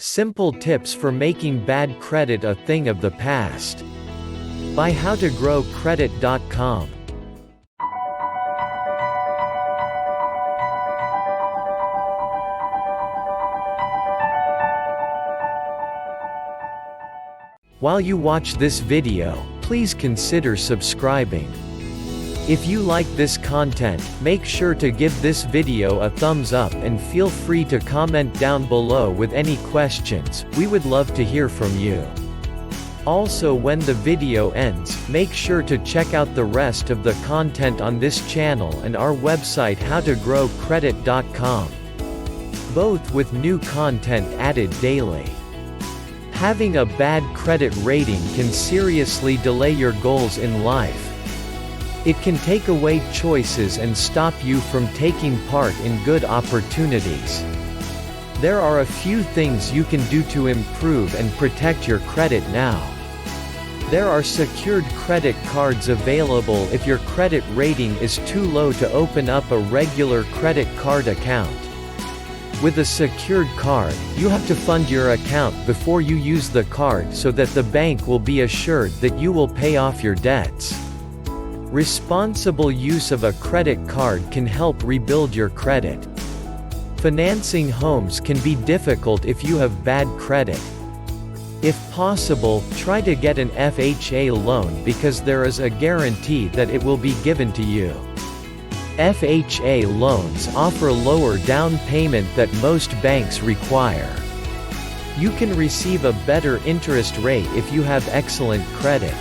Simple tips for making bad credit a thing of the past. By howtogrowcredit.com. While you watch this video, please consider subscribing. If you like this content, make sure to give this video a thumbs up and feel free to comment down below with any questions. We would love to hear from you. Also, when the video ends, make sure to check out the rest of the content on this channel and our website howtogrowcredit.com. Both with new content added daily. Having a bad credit rating can seriously delay your goals in life. It can take away choices and stop you from taking part in good opportunities. There are a few things you can do to improve and protect your credit now. There are secured credit cards available if your credit rating is too low to open up a regular credit card account. With a secured card, you have to fund your account before you use the card so that the bank will be assured that you will pay off your debts. Responsible use of a credit card can help rebuild your credit. Financing homes can be difficult if you have bad credit. If possible, try to get an FHA loan because there is a guarantee that it will be given to you. FHA loans offer lower down payment that most banks require. You can receive a better interest rate if you have excellent credit.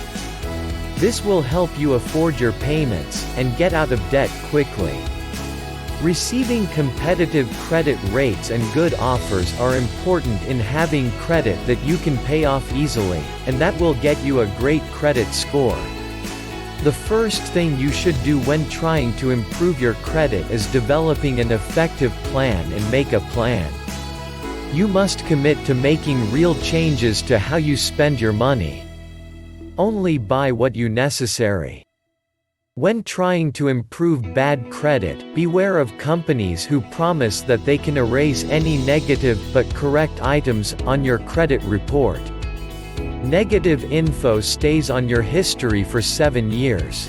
This will help you afford your payments and get out of debt quickly. Receiving competitive credit rates and good offers are important in having credit that you can pay off easily, and that will get you a great credit score. The first thing you should do when trying to improve your credit is developing an effective plan and make a plan. You must commit to making real changes to how you spend your money. Only buy what you necessary. When trying to improve bad credit, beware of companies who promise that they can erase any negative but correct items on your credit report. Negative info stays on your history for 7 years.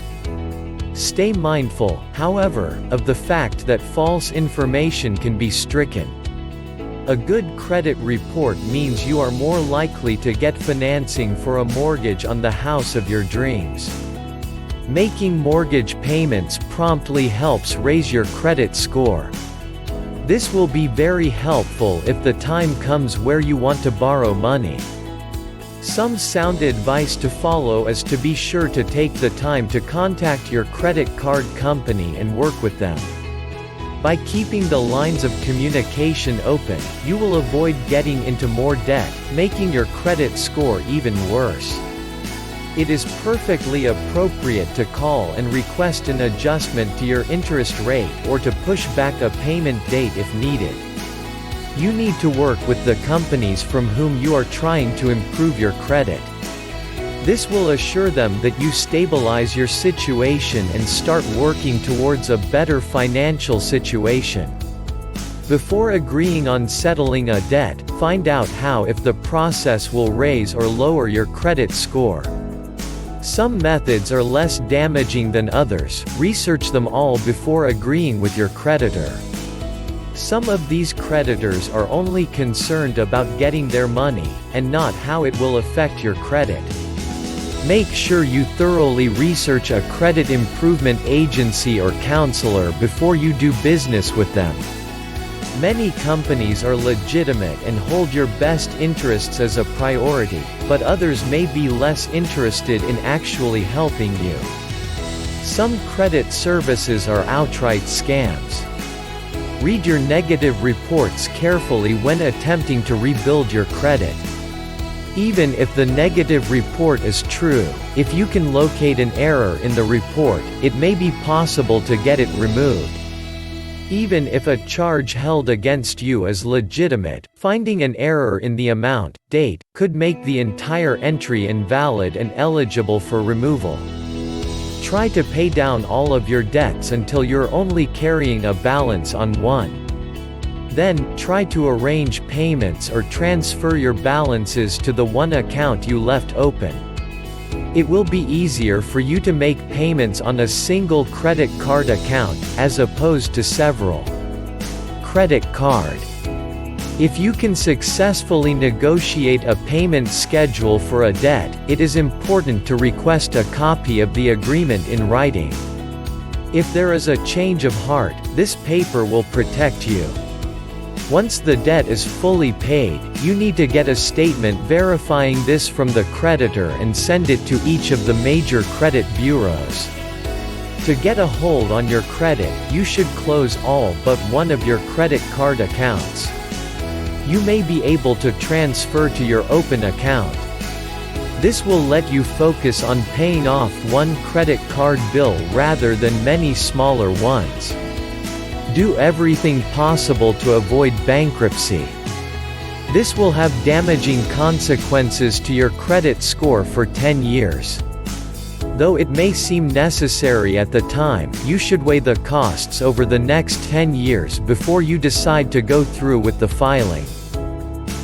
Stay mindful, however, of the fact that false information can be stricken. A good credit report means you are more likely to get financing for a mortgage on the house of your dreams. Making mortgage payments promptly helps raise your credit score. This will be very helpful if the time comes where you want to borrow money. Some sound advice to follow is to be sure to take the time to contact your credit card company and work with them. By keeping the lines of communication open, you will avoid getting into more debt, making your credit score even worse. It is perfectly appropriate to call and request an adjustment to your interest rate or to push back a payment date if needed. You need to work with the companies from whom you are trying to improve your credit. This will assure them that you stabilize your situation and start working towards a better financial situation. Before agreeing on settling a debt, find out if the process will raise or lower your credit score. Some methods are less damaging than others. Research them all before agreeing with your creditor. Some of these creditors are only concerned about getting their money, and not how it will affect your credit. Make sure you thoroughly research a credit improvement agency or counselor before you do business with them. Many companies are legitimate and hold your best interests as a priority, but others may be less interested in actually helping you. Some credit services are outright scams. Read your negative reports carefully when attempting to rebuild your credit. Even if the negative report is true, if you can locate an error in the report, it may be possible to get it removed. Even if a charge held against you is legitimate, finding an error in the amount, date, could make the entire entry invalid and eligible for removal. Try to pay down all of your debts until you're only carrying a balance on one. Then, try to arrange payments or transfer your balances to the one account you left open. It will be easier for you to make payments on a single credit card account, as opposed to several. Credit card. If you can successfully negotiate a payment schedule for a debt, it is important to request a copy of the agreement in writing. If there is a change of heart, this paper will protect you. Once the debt is fully paid, you need to get a statement verifying this from the creditor and send it to each of the major credit bureaus. To get a hold on your credit, you should close all but one of your credit card accounts. You may be able to transfer to your open account. This will let you focus on paying off one credit card bill rather than many smaller ones. Do everything possible to avoid bankruptcy. This will have damaging consequences to your credit score for 10 years. Though it may seem necessary at the time, you should weigh the costs over the next 10 years before you decide to go through with the filing.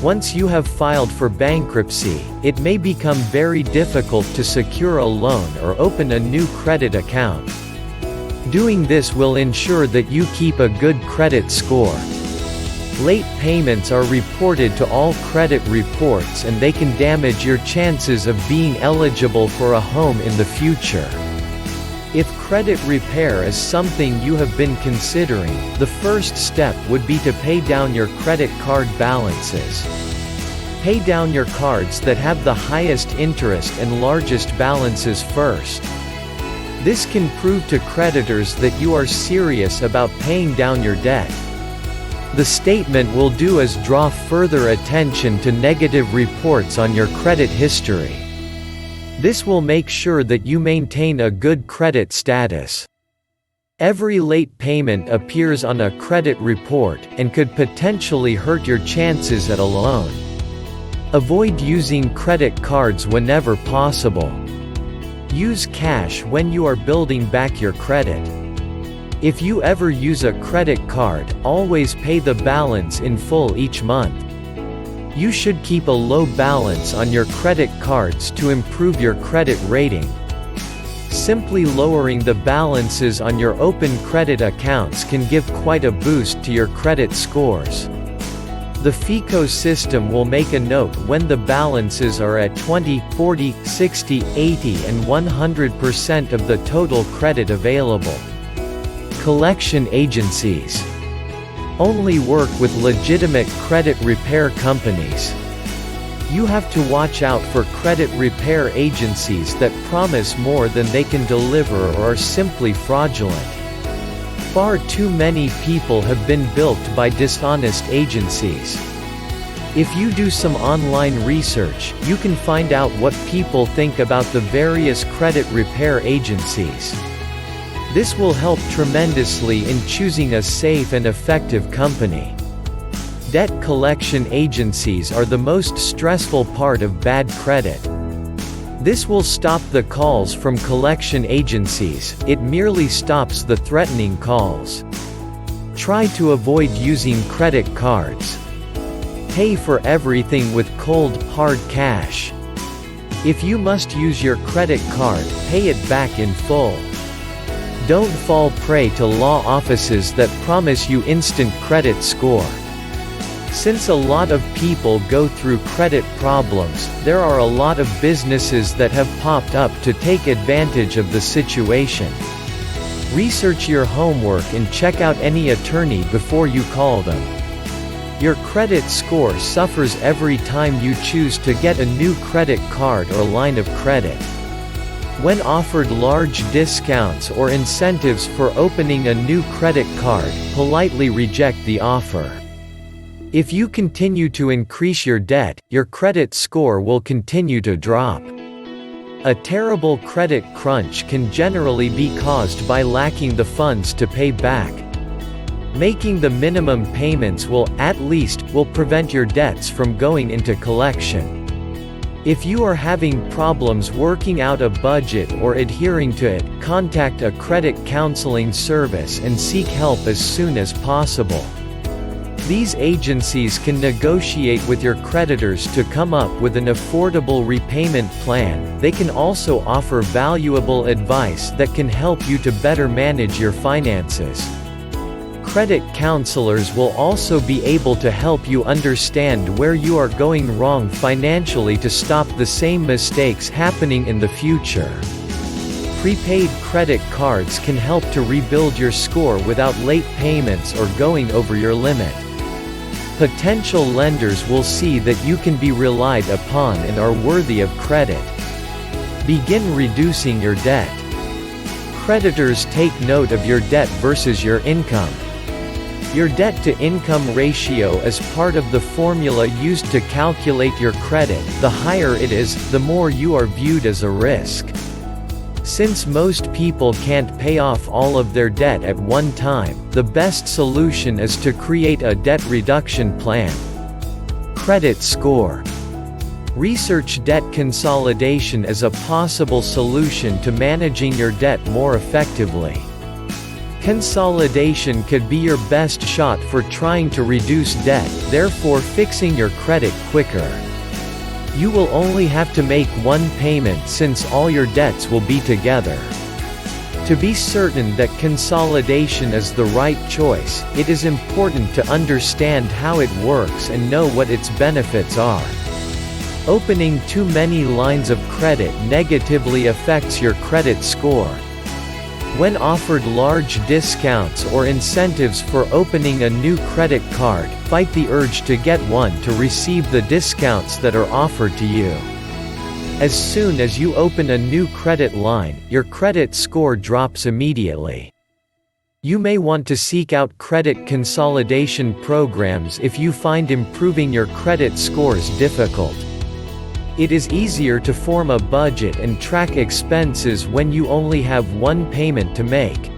Once you have filed for bankruptcy, it may become very difficult to secure a loan or open a new credit account. Doing this will ensure that you keep a good credit score. Late payments are reported to all credit reports and they can damage your chances of being eligible for a home in the future. If credit repair is something you have been considering, the first step would be to pay down your credit card balances. Pay down your cards that have the highest interest and largest balances first. This can prove to creditors that you are serious about paying down your debt. The statement will do is draw further attention to negative reports on your credit history. This will make sure that you maintain a good credit status. Every late payment appears on a credit report, and could potentially hurt your chances at a loan. Avoid using credit cards whenever possible. Use cash when you are building back your credit. If you ever use a credit card, always pay the balance in full each month. You should keep a low balance on your credit cards to improve your credit rating. Simply lowering the balances on your open credit accounts can give quite a boost to your credit scores. The FICO system will make a note when the balances are at 20, 40, 60, 80 and 100% of the total credit available. Collection agencies only work with legitimate credit repair companies. You have to watch out for credit repair agencies that promise more than they can deliver or are simply fraudulent. Far too many people have been bilked by dishonest agencies. If you do some online research, you can find out what people think about the various credit repair agencies. This will help tremendously in choosing a safe and effective company. Debt collection agencies are the most stressful part of bad credit. This will stop the calls from collection agencies, it merely stops the threatening calls. Try to avoid using credit cards. Pay for everything with cold, hard cash. If you must use your credit card, pay it back in full. Don't fall prey to law offices that promise you instant credit score. Since a lot of people go through credit problems, there are a lot of businesses that have popped up to take advantage of the situation. Research your homework and check out any attorney before you call them. Your credit score suffers every time you choose to get a new credit card or line of credit. When offered large discounts or incentives for opening a new credit card, politely reject the offer. If you continue to increase your debt, your credit score will continue to drop. A terrible credit crunch can generally be caused by lacking the funds to pay back. Making the minimum payments will prevent your debts from going into collection. If you are having problems working out a budget or adhering to it, contact a credit counseling service and seek help as soon as possible. These agencies can negotiate with your creditors to come up with an affordable repayment plan. They can also offer valuable advice that can help you to better manage your finances. Credit counselors will also be able to help you understand where you are going wrong financially to stop the same mistakes happening in the future. Prepaid credit cards can help to rebuild your score without late payments or going over your limit. Potential lenders will see that you can be relied upon and are worthy of credit. Begin reducing your debt. Creditors take note of your debt versus your income. Your debt-to-income ratio is part of the formula used to calculate your credit. The higher it is, the more you are viewed as a risk. Since most people can't pay off all of their debt at one time, the best solution is to create a debt reduction plan. Credit score. Research debt consolidation as a possible solution to managing your debt more effectively. Consolidation could be your best shot for trying to reduce debt, therefore fixing your credit quicker. You will only have to make one payment since all your debts will be together. To be certain that consolidation is the right choice, it is important to understand how it works and know what its benefits are. Opening too many lines of credit negatively affects your credit score. When offered large discounts or incentives for opening a new credit card, fight the urge to get one to receive the discounts that are offered to you. As soon as you open a new credit line, your credit score drops immediately. You may want to seek out credit consolidation programs if you find improving your credit scores difficult. It is easier to form a budget and track expenses when you only have one payment to make.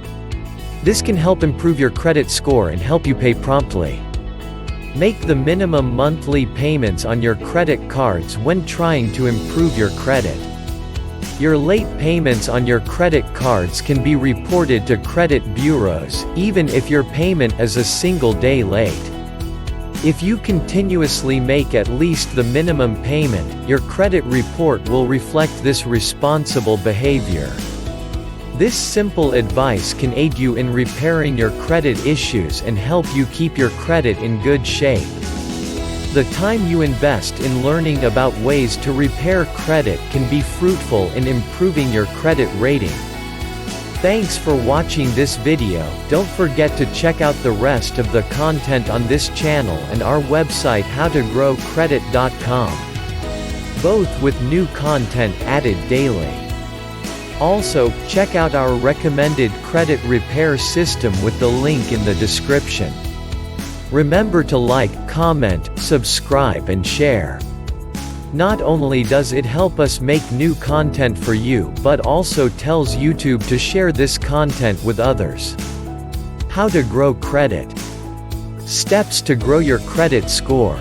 This can help improve your credit score and help you pay promptly. Make the minimum monthly payments on your credit cards when trying to improve your credit. Your late payments on your credit cards can be reported to credit bureaus, even if your payment is a single day late. If you continuously make at least the minimum payment, your credit report will reflect this responsible behavior. This simple advice can aid you in repairing your credit issues and help you keep your credit in good shape. The time you invest in learning about ways to repair credit can be fruitful in improving your credit rating. Thanks for watching this video. Don't forget to check out the rest of the content on this channel and our website howtogrowcredit.com. Both with new content added daily. Also, check out our recommended credit repair system with the link in the description. Remember to like, comment, subscribe and share. Not only does it help us make new content for you, but also tells YouTube to share this content with others. How to grow credit. Steps to grow your credit score.